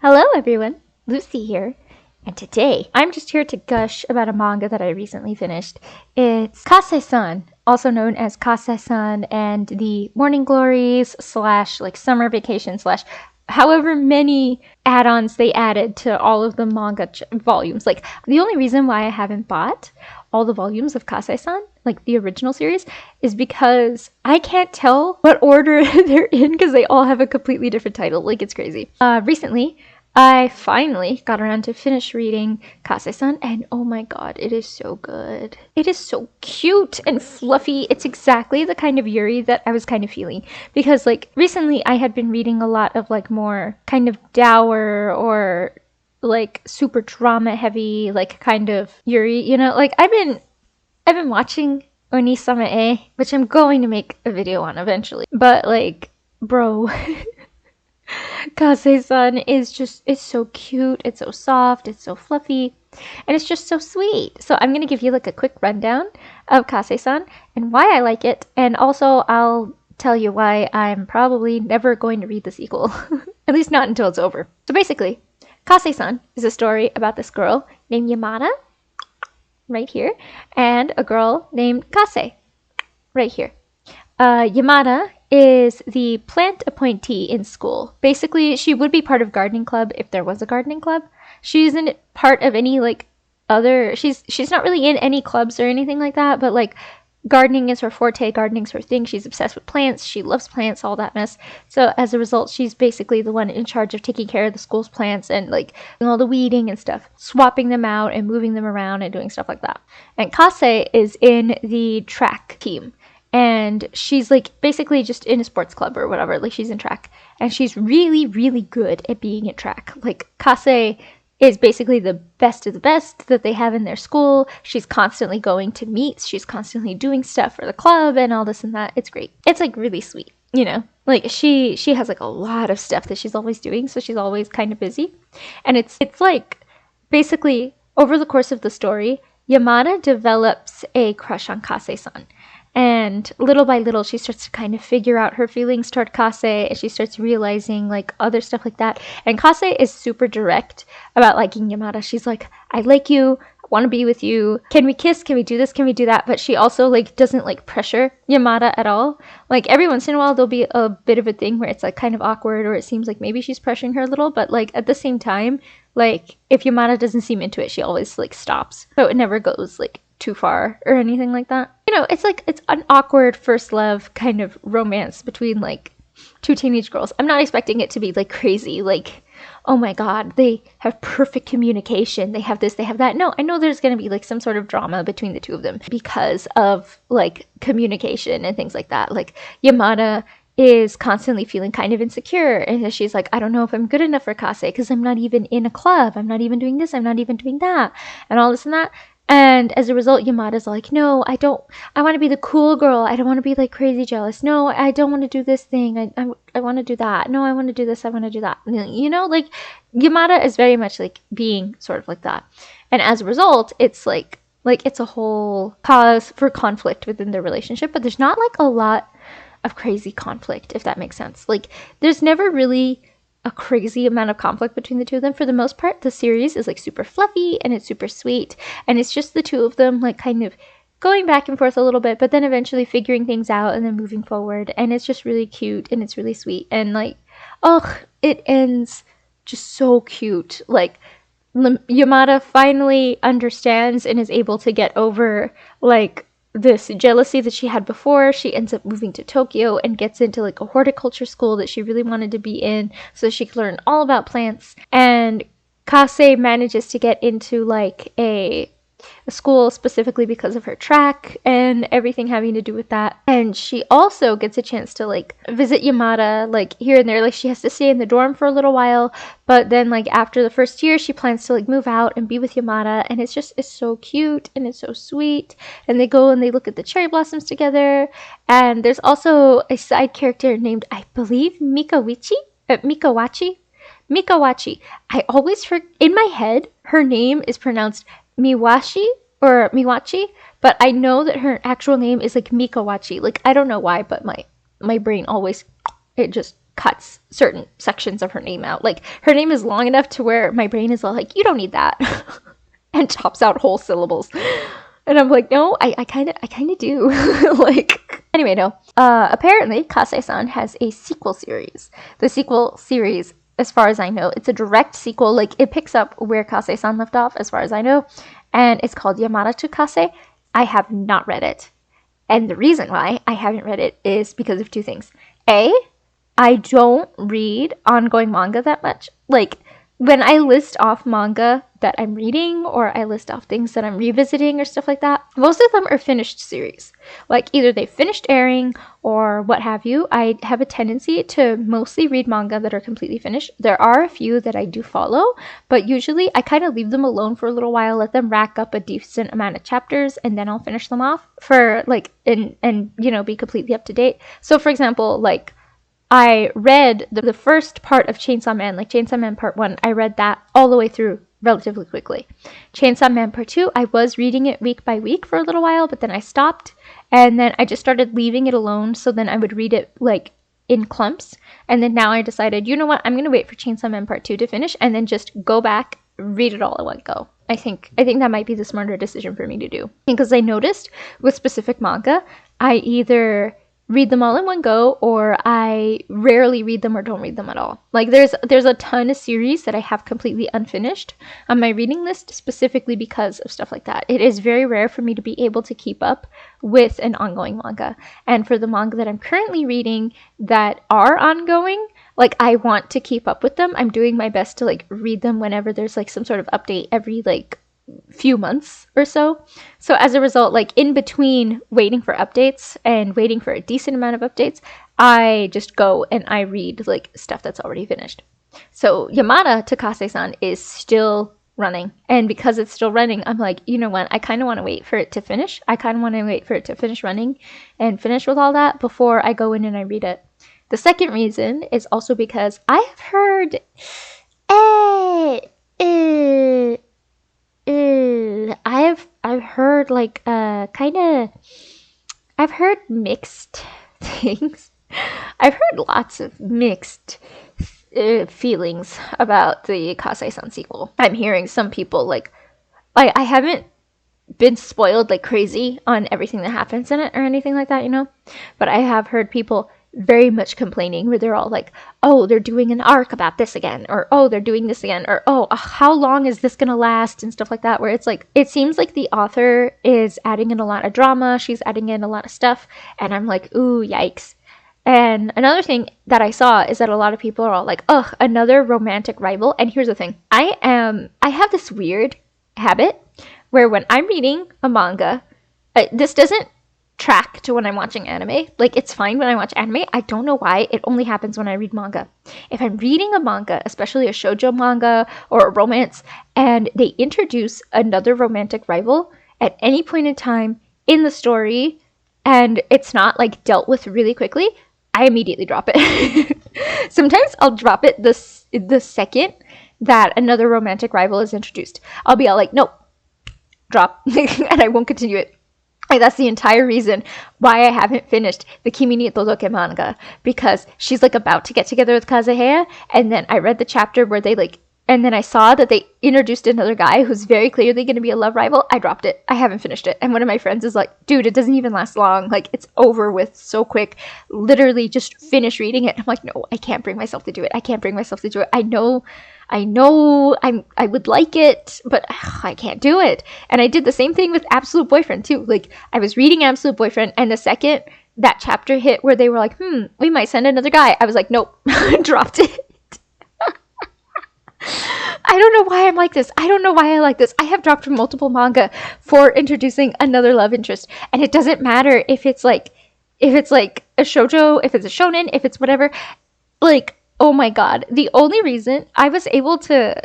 Hello everyone, Lucy here, and today I'm just here to gush about a manga that I recently finished. It's Kase-san, also known as Kase-san and the Morning Glories slash like summer vacation slash however many add-ons they added to all of the manga volumes. Like, the only reason why I haven't bought all the volumes of Kase-san, like the original series, is because I can't tell what order they're in because they all have a completely different title. Like, it's crazy. Recently, I finally got around to finish reading Kase-san, and oh my god, it is so good. It is so cute and fluffy. It's exactly the kind of yuri that I was kind of feeling. Because, like, recently I had been reading a lot of, like, more kind of dour or, like, super drama heavy, like, kind of yuri, you know? Like, I've been watching Onisama-e, which I'm going to make a video on eventually. But, like, bro... Kase-san is just, it's so cute, it's so soft, it's so fluffy, and it's just so sweet. So I'm going to give you like a quick rundown of Kase-san and why I like it, and also I'll tell you why I'm probably never going to read the sequel, at least not until it's over. So basically, Kase-san is a story about this girl named Yamada, right here, and a girl named Kase, right here. Yamada is the plant appointee in school. Basically, she would be part of gardening club if there was a gardening club. She isn't part of any like other, she's not really in any clubs or anything like that, but like gardening is her forte, gardening's her thing. She's obsessed with plants, she loves plants, all that mess. So as a result, she's basically the one in charge of taking care of the school's plants and like doing all the weeding and stuff, swapping them out and moving them around and doing stuff like that. And Kase is in the track team. And she's like basically just in a sports club or whatever, like she's in track. And she's really, really good at being in track. Like, Kase is basically the best of the best that they have in their school. She's constantly going to meets, she's constantly doing stuff for the club and all this and that. It's great. It's like really sweet, you know? Like she has like a lot of stuff that she's always doing, so she's always kind of busy. And it's like basically over the course of the story, Yamada develops a crush on Kase-san. And little by little, she starts to kind of figure out her feelings toward Kase, and she starts realizing, like, other stuff like that. And Kase is super direct about liking Yamada. She's like, I like you, I want to be with you, can we kiss, can we do this, can we do that? But she also, like, doesn't, like, pressure Yamada at all. Like, every once in a while, there'll be a bit of a thing where it's, like, kind of awkward, or it seems like maybe she's pressuring her a little, but, like, at the same time, like, if Yamada doesn't seem into it, she always, like, stops. So it never goes, like, too far or anything like that. You know, it's like, it's an awkward first love kind of romance between like two teenage girls. I'm not expecting it to be like crazy, like, oh my god, they have perfect communication, they have this, they have that. No, I know there's going to be like some sort of drama between the two of them because of like communication and things like that. Like, Yamada is constantly feeling kind of insecure, and she's like, I don't know if I'm good enough for Kase because I'm not even in a club, I'm not even doing this, I'm not even doing that, and all this and that. And as a result, Yamada's like, no, I want to be the cool girl. I don't want to be like crazy jealous. No, I don't want to do this thing. I want to do that. No, I want to do this. I want to do that. You know, like, Yamada is very much like being sort of like that. And as a result, it's like it's a whole cause for conflict within their relationship, but there's not like a lot of crazy conflict, if that makes sense. Like, there's never really a crazy amount of conflict between the two of them. For the most part, the series is like super fluffy and it's super sweet, and it's just the two of them like kind of going back and forth a little bit, but then eventually figuring things out and then moving forward, and it's just really cute and it's really sweet, and like, oh, it ends just so cute. Like, Yamada finally understands and is able to get over like this jealousy that she had before. She ends up moving to Tokyo and gets into like a horticulture school that she really wanted to be in so she could learn all about plants. And Kase manages to get into like a school specifically because of her track and everything having to do with that. And she also gets a chance to like visit Yamada like here and there. Like, she has to stay in the dorm for a little while, but then like after the first year she plans to like move out and be with Yamada, and it's so cute and it's so sweet. And they go and they look at the cherry blossoms together. And there's also a side character named, I believe, Mikawachi. I always in my head her name is pronounced Miwashi or Miwachi, but I know that her actual name is like Mikawachi. Like, I don't know why, but my brain always, it just cuts certain sections of her name out. Like, her name is long enough to where my brain is all like, you don't need that, and chops out whole syllables. And I'm like, no, I kind of do. Like, anyway, no. Apparently, Kase-san has a sequel series. The sequel series, as far as I know, it's a direct sequel. Like, it picks up where Kase-san left off, as far as I know. And it's called Yamada to Kase. I have not read it. And the reason why I haven't read it is because of two things. A, I don't read ongoing manga that much. Like, when I list off manga that I'm reading, or I list off things that I'm revisiting or stuff like that, most of them are finished series. Like, either they finished airing or what have you. I have a tendency to mostly read manga that are completely finished. There are a few that I do follow, but usually I kind of leave them alone for a little while, let them rack up a decent amount of chapters, and then I'll finish them off for, like, and you know, be completely up to date. So, for example, like, I read the first part of Chainsaw Man, like Chainsaw Man Part 1, I read that all the way through relatively quickly. Chainsaw Man Part 2, I was reading it week by week for a little while, but then I stopped, and then I just started leaving it alone, so then I would read it, like, in clumps, and then now I decided, you know what, I'm going to wait for Chainsaw Man Part 2 to finish, and then just go back, read it all at one go. I think that might be the smarter decision for me to do. Because I noticed with specific manga, I either read them all in one go, or I rarely read them or don't read them at all. Like, there's a ton of series that I have completely unfinished on my reading list, specifically because of stuff like that. It is very rare for me to be able to keep up with an ongoing manga. And for the manga that I'm currently reading that are ongoing, like, I want to keep up with them. I'm doing my best to, like, read them whenever there's, like, some sort of update every, like, few months or so. So as a result, like, in between waiting for updates and waiting for a decent amount of updates, I just go and I read, like, stuff that's already finished. So Yamada to Kase-san is still running, and because it's still running, I'm like, you know what, I kind of want to wait for it to finish. I kind of want to wait for it to finish running and finish with all that before I go in and I read it. The second reason is also because I have heard I've heard, like, I've heard mixed things. I've heard lots of mixed feelings about the Kase-san sequel. I'm hearing some people, like, I haven't been spoiled like crazy on everything that happens in it or anything like that, you know, but I have heard people very much complaining where they're all like, oh, they're doing an arc about this again, or oh, they're doing this again, or oh, how long is this gonna last, and stuff like that, where it's like, it seems like the author is adding in a lot of drama, she's adding in a lot of stuff, and I'm like, ooh, yikes. And another thing that I saw is that a lot of people are all like, ugh, another romantic rival. And here's the thing, I have this weird habit where when I'm reading a manga, this doesn't track to when I'm watching anime. Like, it's fine when I watch anime. I don't know why. It only happens when I read manga. If I'm reading a manga, especially a shoujo manga or a romance, and they introduce another romantic rival at any point in time in the story, and it's not, like, dealt with really quickly, I immediately drop it. Sometimes I'll drop it the second that another romantic rival is introduced. I'll be all like, nope, drop, and I won't continue it. Like, that's the entire reason why I haven't finished the Kimi ni Todoke manga, because she's, like, about to get together with Kazuhaya, and then I read the chapter where they, like, and then I saw that they introduced another guy who's very clearly going to be a love rival. I dropped it. I haven't finished it. And one of my friends is like, dude, it doesn't even last long. Like, it's over with so quick. Literally just finish reading it. I'm like, no, I can't bring myself to do it. I can't bring myself to do it. I know I would like it, but I can't do it. And I did the same thing with Absolute Boyfriend too. Like, I was reading Absolute Boyfriend, and the second that chapter hit where they were like, we might send another guy, I was like, nope, dropped it. I don't know why I'm like this. I don't know why I like this. I have dropped multiple manga for introducing another love interest, and it doesn't matter if it's like a shoujo, if it's a shonen, if it's whatever. Like, oh my god, the only reason I was able to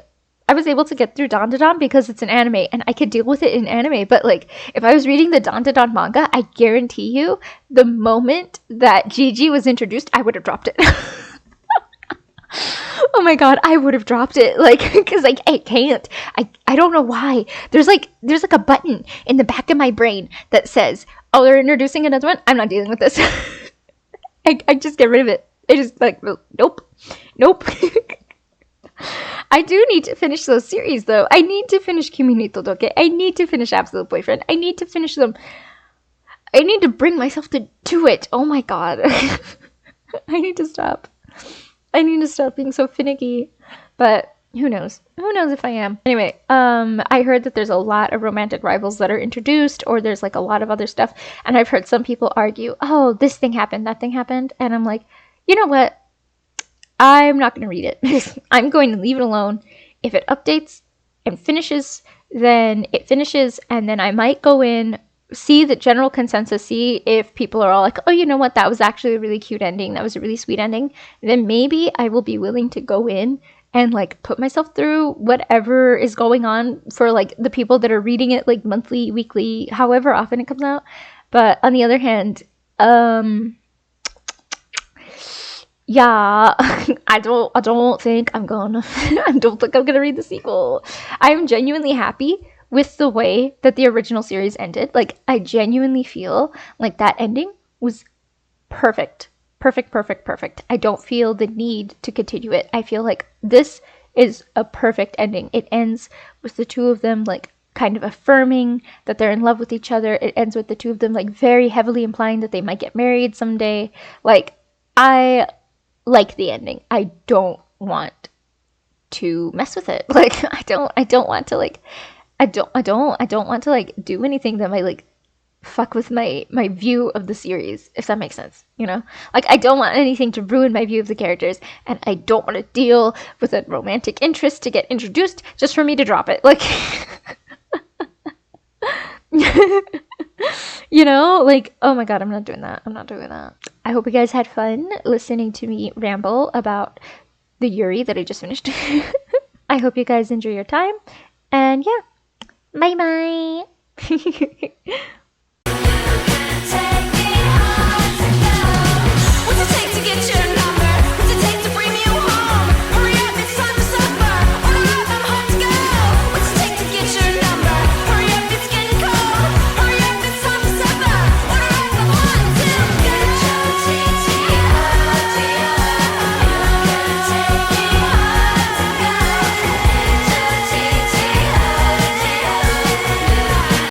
get through Dandadan because it's an anime and I could deal with it in anime. But, like, if I was reading the Dandadan manga, I guarantee you the moment that Gigi was introduced, I would have dropped it. Oh my god, I would have dropped it, like, because, like, I can't. I don't know why. There's like a button in the back of my brain that says, oh, they're introducing another one? I'm not dealing with this. I just get rid of it. It is like, nope, nope. I do need to finish those series though. I need to finish Kimi ni Todoke. I need to finish Absolute Boyfriend. I need to finish them. I need to bring myself to do it. Oh my god. I need to stop. I need to stop being so finicky. But who knows? Who knows if I am? Anyway, I heard that there's a lot of romantic rivals that are introduced, or there's like a lot of other stuff. And I've heard some people argue, oh, this thing happened, that thing happened. And I'm like, you know what? I'm not going to read it. I'm going to leave it alone. If it updates and finishes, then it finishes. And then I might go in, see the general consensus, see if people are all like, oh, you know what? That was actually a really cute ending. That was a really sweet ending. Then maybe I will be willing to go in and like put myself through whatever is going on for like the people that are reading it like monthly, weekly, however often it comes out. But on the other hand, yeah, I don't think I'm gonna read the sequel. I'm genuinely happy with the way that the original series ended. Like, I genuinely feel like that ending was perfect. Perfect. I don't feel the need to continue it. I feel like this is a perfect ending. It ends with the two of them like kind of affirming that they're in love with each other. It ends with the two of them like very heavily implying that they might get married someday. Like, I like the ending. I don't want to mess with it. Like, I don't want to like I don't want to like do anything that might like fuck with my view of the series, if that makes sense, you know? Like, I don't want anything to ruin my view of the characters, and I don't want to deal with a romantic interest to get introduced just for me to drop it. Like, you know, like, oh my god, I'm not doing that. I hope you guys had fun listening to me ramble about the Yuri that I just finished. I hope you guys enjoy your time, and yeah, bye bye.